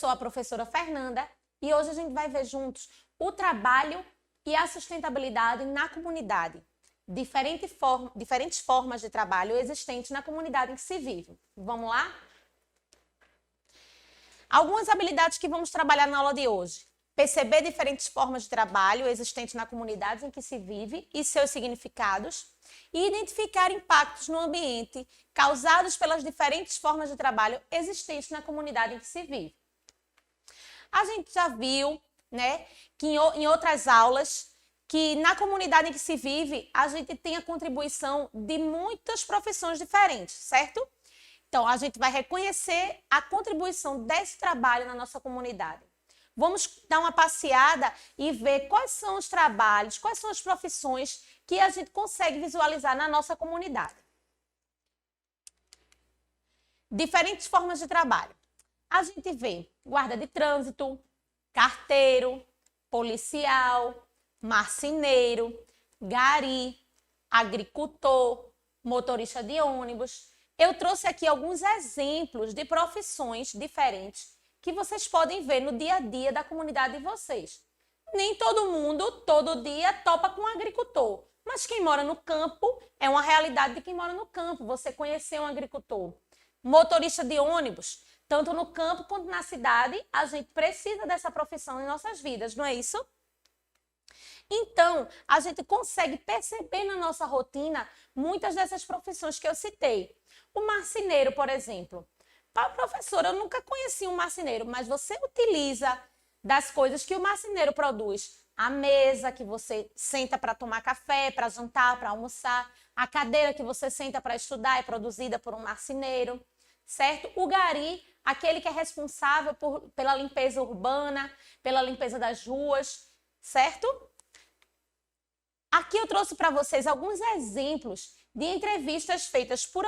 sou a professora Fernanda e hoje a gente vai ver juntos o trabalho e a sustentabilidade na comunidade. Diferentes formas de trabalho existentes na comunidade em que se vive. Vamos lá? Algumas habilidades que vamos trabalhar na aula de hoje. Perceber diferentes formas de trabalho existentes na comunidade em que se vive e seus significados. E identificar impactos no ambiente causados pelas diferentes formas de trabalho existentes na comunidade em que se vive. A gente já viu, né, que em outras aulas, que na comunidade em que se vive, a gente tem a contribuição de muitas profissões diferentes, certo? Então, a gente vai reconhecer a contribuição desse trabalho na nossa comunidade. Vamos dar uma passeada e ver quais são os trabalhos, quais são as profissões que a gente consegue visualizar na nossa comunidade. Diferentes formas de trabalho. A gente vê guarda de trânsito, carteiro, policial, marceneiro, gari, agricultor, motorista de ônibus. Eu trouxe aqui alguns exemplos de profissões diferentes que vocês podem ver no dia a dia da comunidade de vocês. Nem todo mundo, todo dia, topa com um agricultor. Mas quem mora no campo é uma realidade de quem mora no campo. Você conhecer um agricultor. Motorista de ônibus, tanto no campo quanto na cidade, a gente precisa dessa profissão em nossas vidas, não é isso? Então, a gente consegue perceber na nossa rotina muitas dessas profissões que eu citei. O marceneiro, por exemplo. Professora, eu nunca conheci um marceneiro, mas você utiliza das coisas que o marceneiro produz. A mesa que você senta para tomar café, para jantar, para almoçar. A cadeira que você senta para estudar é produzida por um marceneiro, certo? O gari, aquele que é responsável pela limpeza urbana, pela limpeza das ruas, certo? Aqui eu trouxe para vocês alguns exemplos de entrevistas feitas por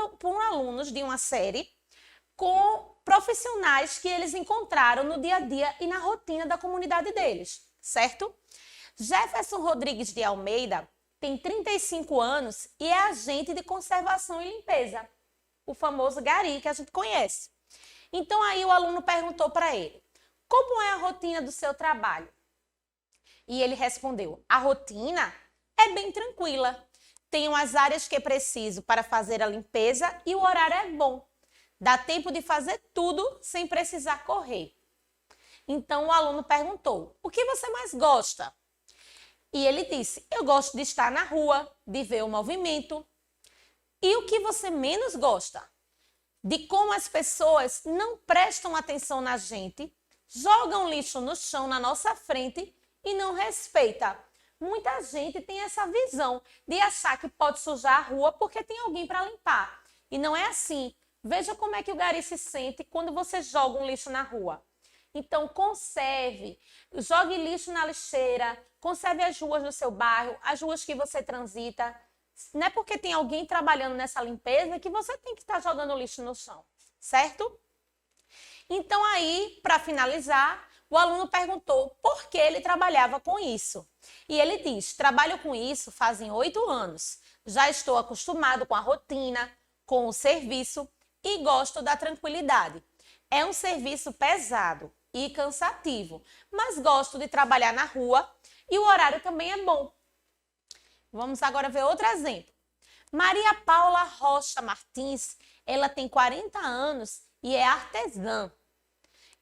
alunos de uma série com profissionais que eles encontraram no dia a dia e na rotina da comunidade deles, certo? Jefferson Rodrigues de Almeida tem 35 anos e é agente de conservação e limpeza, o famoso gari que a gente conhece. Então aí o aluno perguntou para ele, como é a rotina do seu trabalho? E ele respondeu, a rotina é bem tranquila. Tenho as áreas que preciso para fazer a limpeza e o horário é bom. Dá tempo de fazer tudo sem precisar correr. Então o aluno perguntou, o que você mais gosta? E ele disse, eu gosto de estar na rua, de ver o movimento. E o que você menos gosta? De como as pessoas não prestam atenção na gente, jogam lixo no chão na nossa frente e não respeita. Muita gente tem essa visão de achar que pode sujar a rua porque tem alguém para limpar. E não é assim. Veja como é que o gari se sente quando você joga um lixo na rua. Então, conserve, jogue lixo na lixeira, conserve as ruas do seu bairro, as ruas que você transita. Não é porque tem alguém trabalhando nessa limpeza que você tem que estar jogando lixo no chão, certo? Então, aí, para finalizar, o aluno perguntou por que ele trabalhava com isso. E ele diz, trabalho com isso fazem 8 anos. Já estou acostumado com a rotina, com o serviço, e gosto da tranquilidade. É um serviço pesado e cansativo, mas gosto de trabalhar na rua e o horário também é bom. Vamos agora ver outro exemplo. Maria Paula Rocha Martins, ela tem 40 anos e é artesã.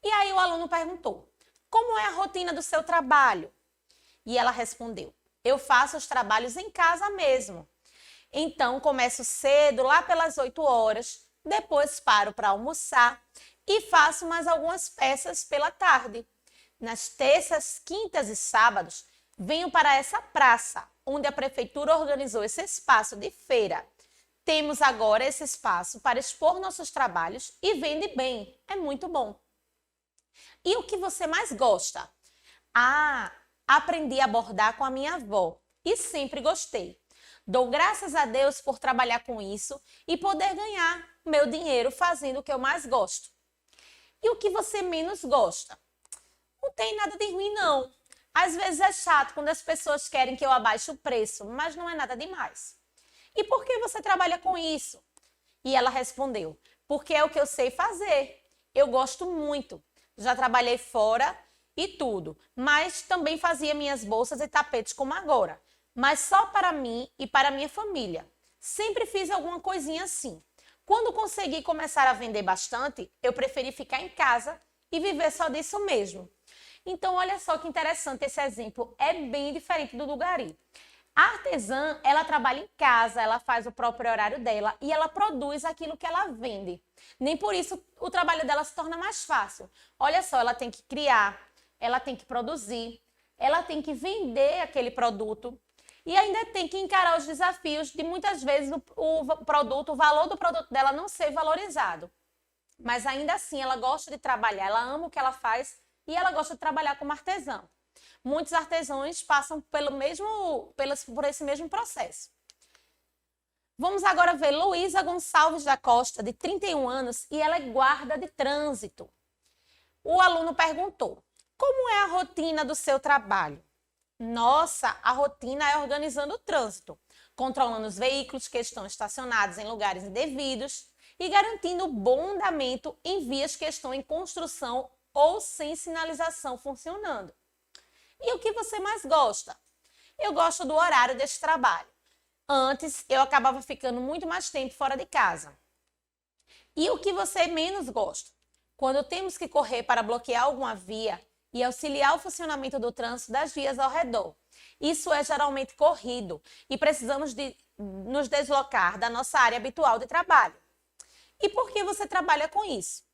E aí o aluno perguntou, como é a rotina do seu trabalho? E ela respondeu, eu faço os trabalhos em casa mesmo. Então começo cedo, lá pelas 8 horas, depois paro para almoçar e faço mais algumas peças pela tarde. Nas terças, quintas e sábados, venho para essa praça, onde a prefeitura organizou esse espaço de feira. Temos agora esse espaço para expor nossos trabalhos e vende bem. É muito bom. E o que você mais gosta? Aprendi a bordar com a minha avó e sempre gostei. Dou graças a Deus por trabalhar com isso e poder ganhar meu dinheiro fazendo o que eu mais gosto. E o que você menos gosta? Não tem nada de ruim, não. Às vezes é chato quando as pessoas querem que eu abaixe o preço, mas não é nada demais. E por que você trabalha com isso? E ela respondeu, porque é o que eu sei fazer. Eu gosto muito. já trabalhei fora e tudo, mas também fazia minhas bolsas e tapetes como agora, mas só para mim e para minha família. Sempre fiz alguma coisinha assim. Quando consegui começar a vender bastante, eu preferi ficar em casa e viver só disso mesmo. Então, olha só que interessante esse exemplo, é bem diferente do Gari. A artesã, ela trabalha em casa, ela faz o próprio horário dela e ela produz aquilo que ela vende. Nem por isso o trabalho dela se torna mais fácil. Olha só, ela tem que criar, ela tem que produzir, ela tem que vender aquele produto e ainda tem que encarar os desafios de muitas vezes o valor do produto dela não ser valorizado. Mas ainda assim, ela gosta de trabalhar, ela ama o que ela faz e ela gosta de trabalhar como artesã. Muitos artesãos passam por esse mesmo processo. Vamos agora ver Luísa Gonçalves da Costa, de 31 anos, e ela é guarda de trânsito. O aluno perguntou: como é a rotina do seu trabalho? Nossa, a rotina é organizando o trânsito, controlando os veículos que estão estacionados em lugares indevidos e garantindo o bom andamento em vias que estão em construção ou sem sinalização funcionando. E o que você mais gosta? Eu gosto do horário deste trabalho. Antes, eu acabava ficando muito mais tempo fora de casa. E o que você menos gosta? Quando temos que correr para bloquear alguma via e auxiliar o funcionamento do trânsito das vias ao redor. Isso é geralmente corrido e precisamos de nos deslocar da nossa área habitual de trabalho. E por que você trabalha com isso?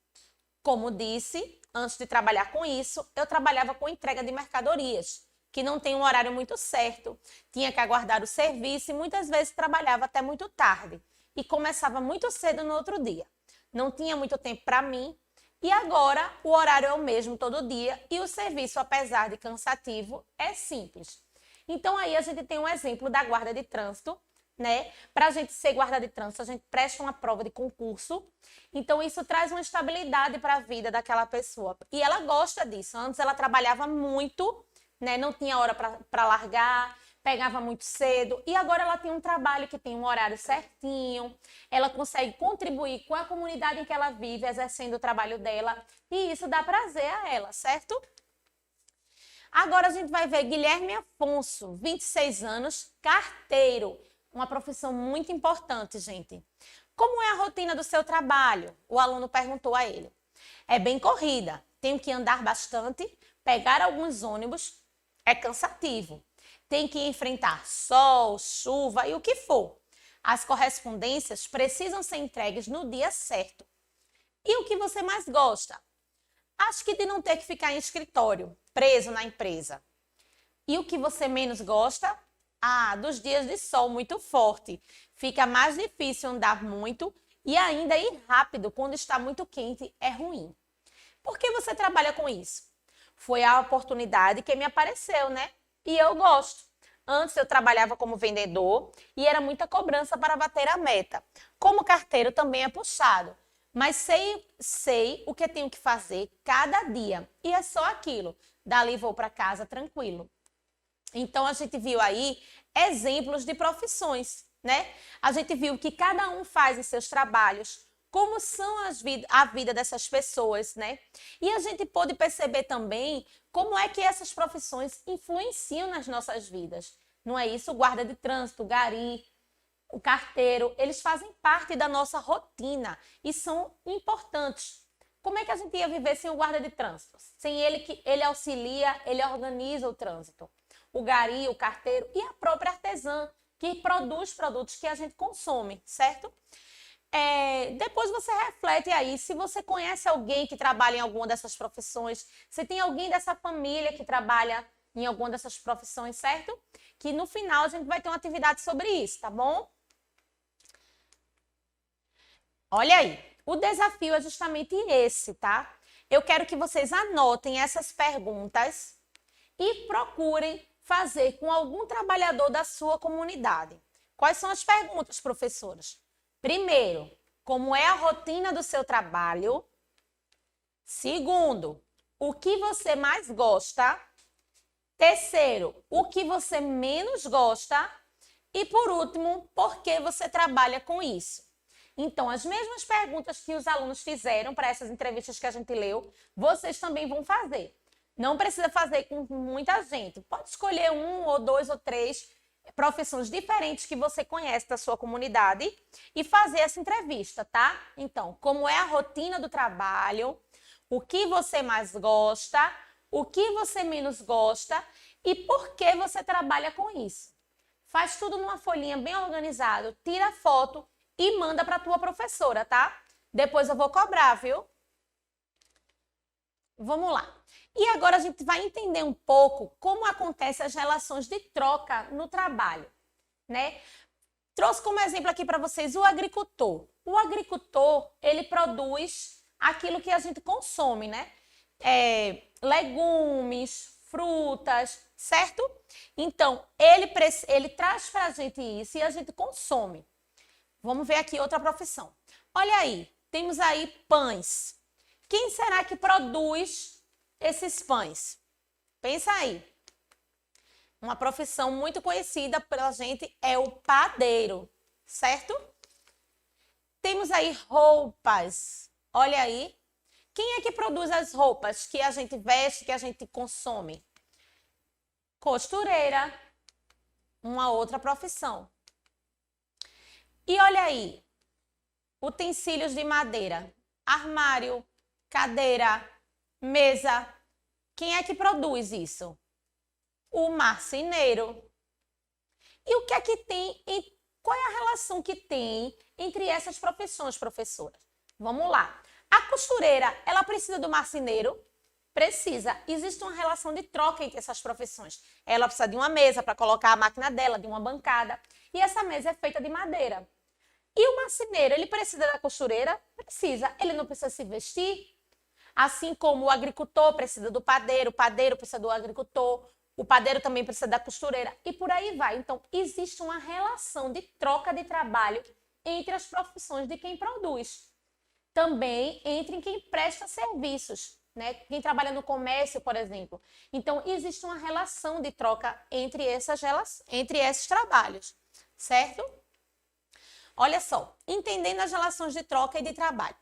Como disse, antes de trabalhar com isso, eu trabalhava com entrega de mercadorias, que não tem um horário muito certo, tinha que aguardar o serviço e muitas vezes trabalhava até muito tarde e começava muito cedo no outro dia. Não tinha muito tempo para mim e agora o horário é o mesmo todo dia e o serviço, apesar de cansativo, é simples. Então aí a gente tem um exemplo da guarda de trânsito, né? Para a gente ser guarda de trânsito, a gente presta uma prova de concurso. Então, isso traz uma estabilidade para a vida daquela pessoa. E ela gosta disso. Antes, ela trabalhava muito, né? Não tinha hora para largar, pegava muito cedo. E agora, ela tem um trabalho que tem um horário certinho. Ela consegue contribuir com a comunidade em que ela vive, exercendo o trabalho dela. E isso dá prazer a ela, certo? Agora, a gente vai ver Guilherme Afonso, 26 anos, carteiro. Uma profissão muito importante, gente. Como é a rotina do seu trabalho? O aluno perguntou a ele. É bem corrida. Tenho que andar bastante, pegar alguns ônibus. É cansativo. Tem que enfrentar sol, chuva e o que for. As correspondências precisam ser entregues no dia certo. E o que você mais gosta? Acho que de não ter que ficar em escritório, preso na empresa. E o que você menos gosta? Dos dias de sol muito forte. Fica mais difícil andar muito e ainda ir rápido quando está muito quente é ruim. Por que você trabalha com isso? Foi a oportunidade que me apareceu, né? E eu gosto. Antes eu trabalhava como vendedor e era muita cobrança para bater a meta. Como carteiro também é puxado, mas sei o que tenho que fazer cada dia e é só aquilo. Dali vou para casa tranquilo. Então, a gente viu aí exemplos de profissões, né? A gente viu que cada um faz os seus trabalhos, como são a vida dessas pessoas, né? E a gente pôde perceber também como é que essas profissões influenciam nas nossas vidas. Não é isso? O guarda de trânsito, o gari, o carteiro, eles fazem parte da nossa rotina e são importantes. Como é que a gente ia viver sem o guarda de trânsito? Sem ele, que ele auxilia, ele organiza o trânsito. O gari, o carteiro e a própria artesã, que produz produtos que a gente consome, certo? Depois você reflete aí, se você conhece alguém que trabalha em alguma dessas profissões, se tem alguém dessa família que trabalha em alguma dessas profissões, certo? Que no final a gente vai ter uma atividade sobre isso, tá bom? Olha aí, o desafio é justamente esse, tá? Eu quero que vocês anotem essas perguntas e procurem fazer com algum trabalhador da sua comunidade. Quais são as perguntas, professoras? Primeiro, como é a rotina do seu trabalho? Segundo, o que você mais gosta? Terceiro, o que você menos gosta? E por último, por que você trabalha com isso? Então, as mesmas perguntas que os alunos fizeram para essas entrevistas que a gente leu, vocês também vão fazer. Não precisa fazer com muita gente. Pode escolher um ou dois ou três profissões diferentes que você conhece da sua comunidade e fazer essa entrevista, tá? Então, como é a rotina do trabalho, o que você mais gosta, o que você menos gosta e por que você trabalha com isso. Faz tudo numa folhinha bem organizado, tira foto e manda para a tua professora, tá? Depois eu vou cobrar, viu? Vamos lá. E agora a gente vai entender um pouco como acontecem as relações de troca no trabalho, né? Trouxe como exemplo aqui para vocês o agricultor. O agricultor, ele produz aquilo que a gente consome, né? Legumes, frutas, certo? Então, ele traz para a gente isso e a gente consome. Vamos ver aqui outra profissão. Olha aí, temos aí pães. Quem será que produz esses pães? Pensa aí. Uma profissão muito conhecida pela gente é o padeiro, certo? Temos aí roupas. Olha aí. Quem é que produz as roupas que a gente veste, que a gente consome? Costureira. Uma outra profissão. E olha aí. Utensílios de madeira. Armário, cadeira, mesa. Quem é que produz isso? O marceneiro. E o que é que tem, qual é a relação que tem entre essas profissões, professora? Vamos lá. A costureira, ela precisa do marceneiro? Precisa. Existe uma relação de troca entre essas profissões. Ela precisa de uma mesa para colocar a máquina dela, de uma bancada. E essa mesa é feita de madeira. E o marceneiro, ele precisa da costureira? Precisa. Ele não precisa se vestir? Assim como o agricultor precisa do padeiro, o padeiro precisa do agricultor, o padeiro também precisa da costureira e por aí vai. Então, existe uma relação de troca de trabalho entre as profissões de quem produz. Também entre quem presta serviços, né? Quem trabalha no comércio, por exemplo. Então, existe uma relação de troca entre esses trabalhos, certo? Olha só, entendendo as relações de troca e de trabalho.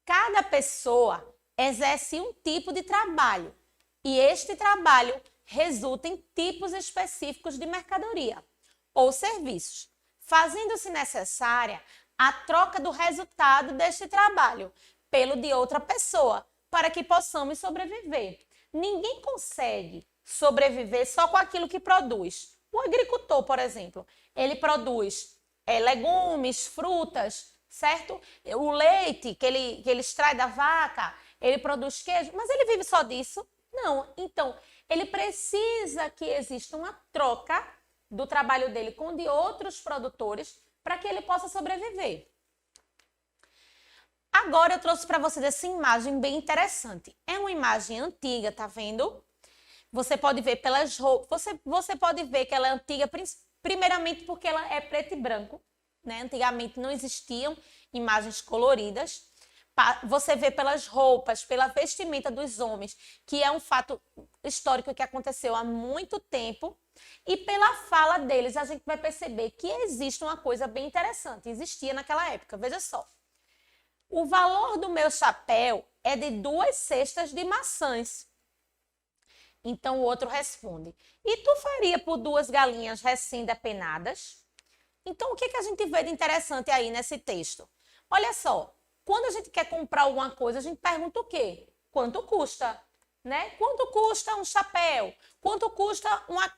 Cada pessoa exerce um tipo de trabalho e este trabalho resulta em tipos específicos de mercadoria ou serviços, fazendo-se necessária a troca do resultado deste trabalho pelo de outra pessoa, para que possamos sobreviver. Ninguém consegue sobreviver só com aquilo que produz. O agricultor, por exemplo, ele produz legumes, frutas, certo? O leite que ele extrai da vaca, ele produz queijo, mas ele vive só disso? Não. Então, ele precisa que exista uma troca do trabalho dele com de outros produtores para que ele possa sobreviver. Agora eu trouxe para vocês essa imagem bem interessante. É uma imagem antiga, tá vendo? Você pode ver pelas roupas, você pode ver que ela é antiga, primeiramente porque ela é preto e branco, né? Antigamente não existiam imagens coloridas. Você vê pelas roupas, pela vestimenta dos homens, que é um fato histórico que aconteceu há muito tempo, e pela fala deles a gente vai perceber que existe uma coisa bem interessante, existia naquela época, veja só. O valor do meu chapéu é de 2 cestas de maçãs. Então o outro responde, e tu faria por 2 galinhas recém-depenadas? Então o que a gente vê de interessante aí nesse texto? Olha só. Quando a gente quer comprar alguma coisa, a gente pergunta o quê? Quanto custa? Né? Quanto custa um chapéu? Quanto custa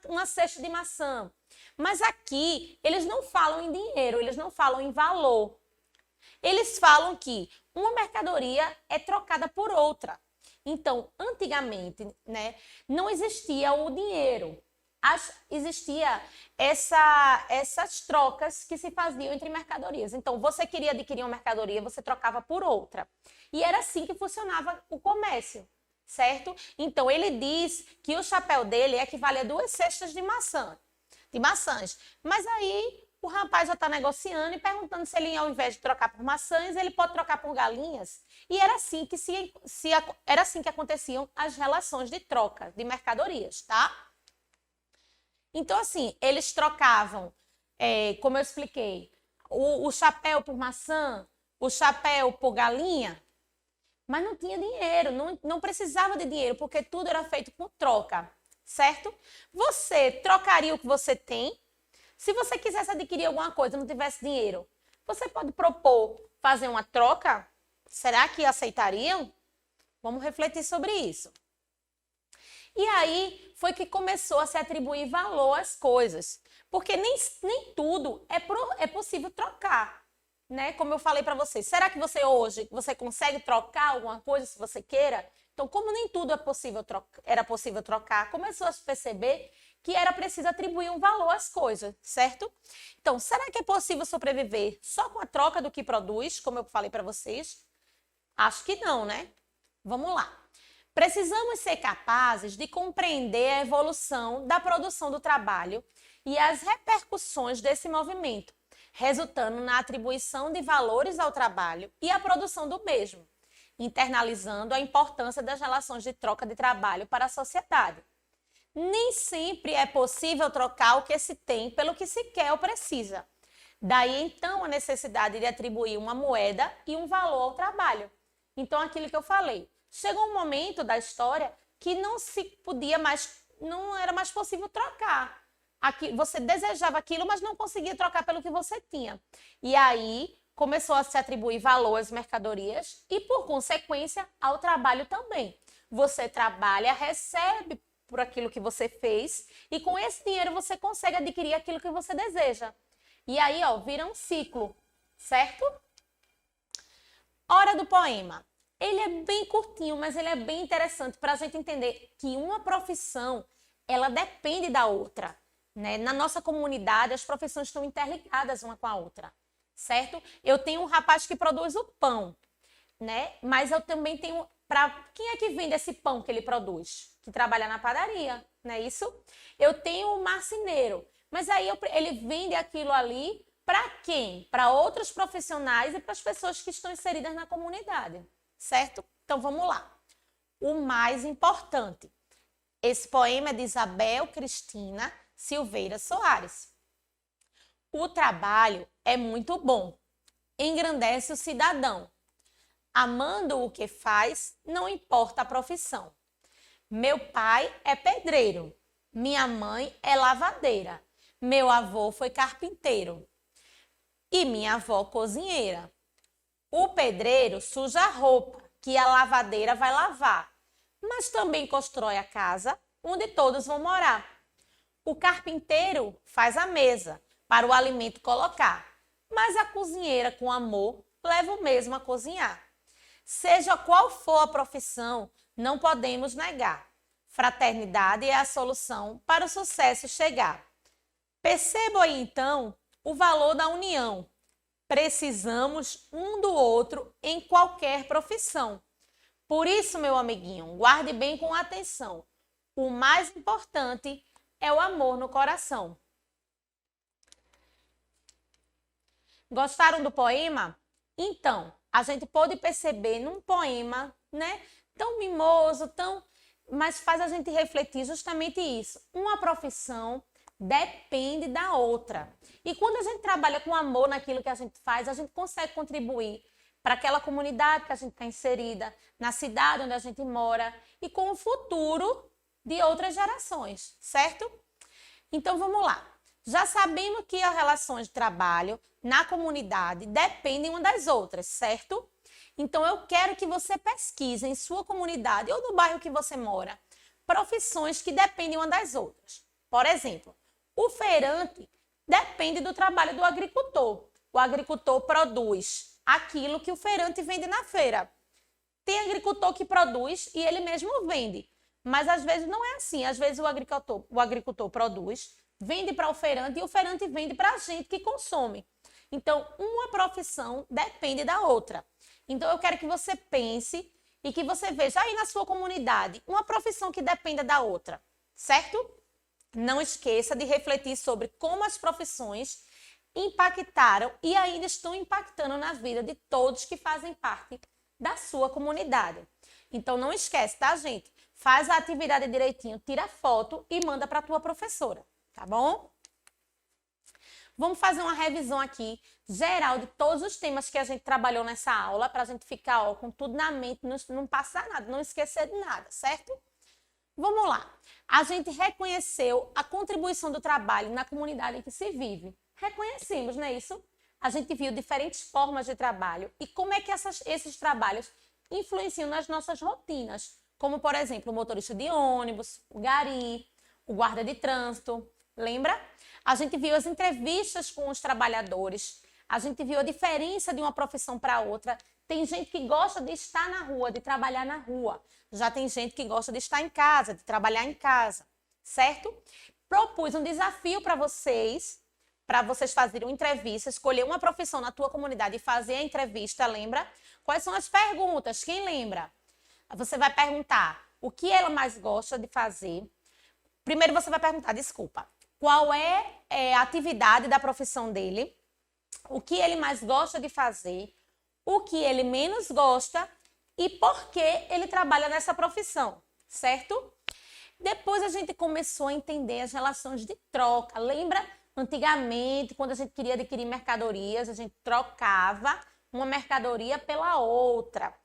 uma cesta de maçã? Mas aqui, eles não falam em dinheiro, eles não falam em valor. Eles falam que uma mercadoria é trocada por outra. Então, antigamente, né, não existia o dinheiro. Existia essas trocas que se faziam entre mercadorias. Então, você queria adquirir uma mercadoria, você trocava por outra. E era assim que funcionava o comércio, certo? Então, ele diz que o chapéu dele equivale a 2 cestas de maçãs. Mas aí, o rapaz já está negociando e perguntando se ele, ao invés de trocar por maçãs, ele pode trocar por galinhas. E era assim que, era assim que aconteciam as relações de troca de mercadorias, tá? Então, assim, eles trocavam, como eu expliquei, o chapéu por maçã, o chapéu por galinha, mas não tinha dinheiro, não precisava de dinheiro, porque tudo era feito por troca, certo? Você trocaria o que você tem? Se você quisesse adquirir alguma coisa e não tivesse dinheiro, você pode propor fazer uma troca? Será que aceitariam? Vamos refletir sobre isso. E aí foi que começou a se atribuir valor às coisas, porque nem tudo é possível trocar, né? Como eu falei para vocês, será que você consegue trocar alguma coisa se você queira? Então, como nem tudo era possível trocar, começou a se perceber que era preciso atribuir um valor às coisas, certo? Então, será que é possível sobreviver só com a troca do que produz, como eu falei para vocês? Acho que não, né? Vamos lá. Precisamos ser capazes de compreender a evolução da produção do trabalho e as repercussões desse movimento, resultando na atribuição de valores ao trabalho e à produção do mesmo, internalizando a importância das relações de troca de trabalho para a sociedade. Nem sempre é possível trocar o que se tem pelo que se quer ou precisa. Daí, então, a necessidade de atribuir uma moeda e um valor ao trabalho. Então, aquilo que eu falei, chegou um momento da história que não se podia mais, não era mais possível trocar. Você desejava aquilo, mas não conseguia trocar pelo que você tinha. E aí começou a se atribuir valor às mercadorias e, por consequência, ao trabalho também. Você trabalha, recebe por aquilo que você fez e com esse dinheiro você consegue adquirir aquilo que você deseja. E aí, ó, vira um ciclo, certo? Hora do poema. Ele é bem curtinho, mas ele é bem interessante para a gente entender que uma profissão, ela depende da outra, né? Na nossa comunidade, as profissões estão interligadas uma com a outra, certo? Eu tenho um rapaz que produz o pão, né? Mas eu também tenho... Quem é que vende esse pão que ele produz? Que trabalha na padaria, não é isso? Eu tenho um marceneiro, mas aí ele vende aquilo ali para quem? Para outros profissionais e para as pessoas que estão inseridas na comunidade. Certo? Então, vamos lá. O mais importante. Esse poema é de Isabel Cristina Silveira Soares. O trabalho é muito bom. Engrandece o cidadão. Amando o que faz, não importa a profissão. Meu pai é pedreiro. Minha mãe é lavadeira. Meu avô foi carpinteiro. E minha avó cozinheira. O pedreiro suja a roupa, que a lavadeira vai lavar, mas também constrói a casa onde todos vão morar. O carpinteiro faz a mesa para o alimento colocar, mas a cozinheira, com amor, leva o mesmo a cozinhar. Seja qual for a profissão, não podemos negar. Fraternidade é a solução para o sucesso chegar. Perceba aí, então, o valor da união. Precisamos um do outro em qualquer profissão. Por isso, meu amiguinho, guarde bem com atenção. O mais importante é o amor no coração. Gostaram do poema? Então, a gente pode perceber num poema, né, tão mimoso, mas faz a gente refletir justamente isso. Uma profissão depende da outra. E quando a gente trabalha com amor naquilo que a gente faz, a gente consegue contribuir para aquela comunidade que a gente está inserida, na cidade onde a gente mora e com o futuro de outras gerações, certo? Então, vamos lá. Já sabemos que as relações de trabalho na comunidade dependem uma das outras, certo? Então, eu quero que você pesquise em sua comunidade ou no bairro que você mora, profissões que dependem uma das outras. Por exemplo, o feirante depende do trabalho do agricultor. O agricultor produz aquilo que o feirante vende na feira. Tem agricultor que produz e ele mesmo vende. Mas às vezes não é assim. Às vezes o agricultor produz, vende para o feirante e o feirante vende para a gente que consome. Então, uma profissão depende da outra. Então, eu quero que você pense e que você veja aí na sua comunidade uma profissão que dependa da outra, certo? Não esqueça de refletir sobre como as profissões impactaram e ainda estão impactando na vida de todos que fazem parte da sua comunidade. Então, não esquece, tá, gente? Faz a atividade direitinho, tira foto e manda para a tua professora, tá bom? Vamos fazer uma revisão aqui geral de todos os temas que a gente trabalhou nessa aula, para a gente ficar com tudo na mente, não passar nada, não esquecer de nada, certo? Vamos lá. A gente reconheceu a contribuição do trabalho na comunidade em que se vive. Reconhecemos, não é isso? A gente viu diferentes formas de trabalho e como é que esses trabalhos influenciam nas nossas rotinas, como, por exemplo, o motorista de ônibus, o gari, o guarda de trânsito. Lembra? A gente viu as entrevistas com os trabalhadores, a gente viu a diferença de uma profissão para outra. Tem gente que gosta de estar na rua, de trabalhar na rua. Já tem gente que gosta de estar em casa, de trabalhar em casa, certo? Propus um desafio para vocês fazerem uma entrevista, escolher uma profissão na tua comunidade e fazer a entrevista, lembra? Quais são as perguntas? Quem lembra? Você vai perguntar o que ela mais gosta de fazer. Primeiro você vai perguntar, desculpa, qual é a atividade da profissão dele, o que ele mais gosta de fazer, o que ele menos gosta e por que ele trabalha nessa profissão, certo? Depois a gente começou a entender as relações de troca. Lembra? Antigamente, quando a gente queria adquirir mercadorias, a gente trocava uma mercadoria pela outra.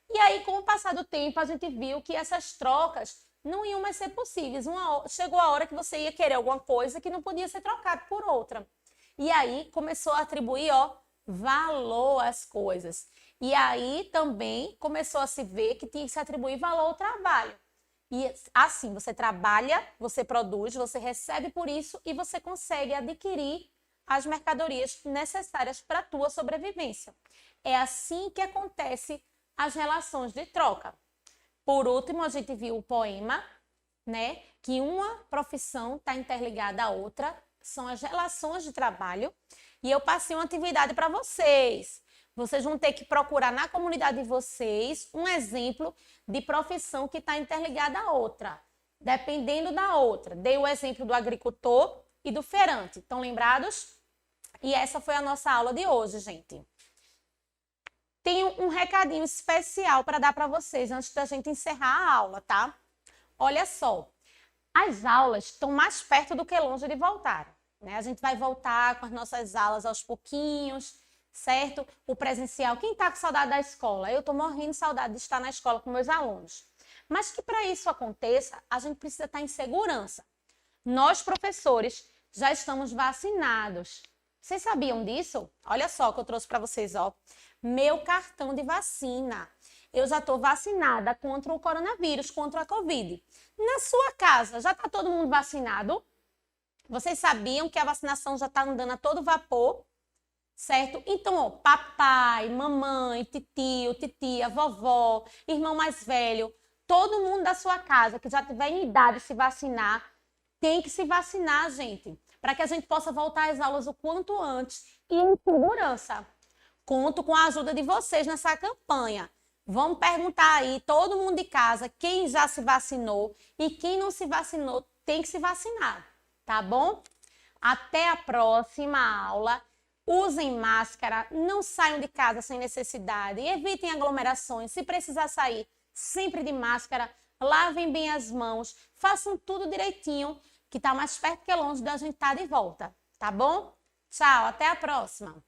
E aí, com o passar do tempo, a gente viu que essas trocas não iam mais ser possíveis. Chegou a hora que você ia querer alguma coisa que não podia ser trocada por outra. E aí começou a atribuir, valor às coisas. E aí também começou a se ver que tinha que se atribuir valor ao trabalho. E assim, você trabalha, você produz, você recebe por isso e você consegue adquirir as mercadorias necessárias para a tua sobrevivência. É assim que acontece as relações de troca. Por último, a gente viu o poema, né? Que uma profissão está interligada à outra, são as relações de trabalho. E eu passei uma atividade para vocês. Vocês vão ter que procurar na comunidade de vocês um exemplo de profissão que está interligada à outra, dependendo da outra. Dei o exemplo do agricultor e do feirante. Estão lembrados? E essa foi a nossa aula de hoje, gente. Tenho um recadinho especial para dar para vocês antes da gente encerrar a aula, tá? Olha só, as aulas estão mais perto do que longe de voltar, né? A gente vai voltar com as nossas aulas aos pouquinhos, certo? O presencial, quem está com saudade da escola? Eu estou morrendo de saudade de estar na escola com meus alunos. Mas que para isso aconteça, a gente precisa estar em segurança. Nós, professores, já estamos vacinados. Vocês sabiam disso? Olha só o que eu trouxe para vocês, meu cartão de vacina. Eu já estou vacinada contra o coronavírus, contra a Covid. Na sua casa, já está todo mundo vacinado? Vocês sabiam que a vacinação já está andando a todo vapor? Certo? Então, papai, mamãe, titio, titia, vovó, irmão mais velho, todo mundo da sua casa que já tiver em idade de se vacinar, tem que se vacinar, gente, para que a gente possa voltar às aulas o quanto antes e em segurança. Conto com a ajuda de vocês nessa campanha. Vamos perguntar aí, todo mundo de casa, quem já se vacinou e quem não se vacinou tem que se vacinar, tá bom? Até a próxima aula. Usem máscara, não saiam de casa sem necessidade, evitem aglomerações. Se precisar sair, sempre de máscara, lavem bem as mãos, façam tudo direitinho, que tá mais perto que longe da gente estar de volta, tá bom? Tchau, até a próxima!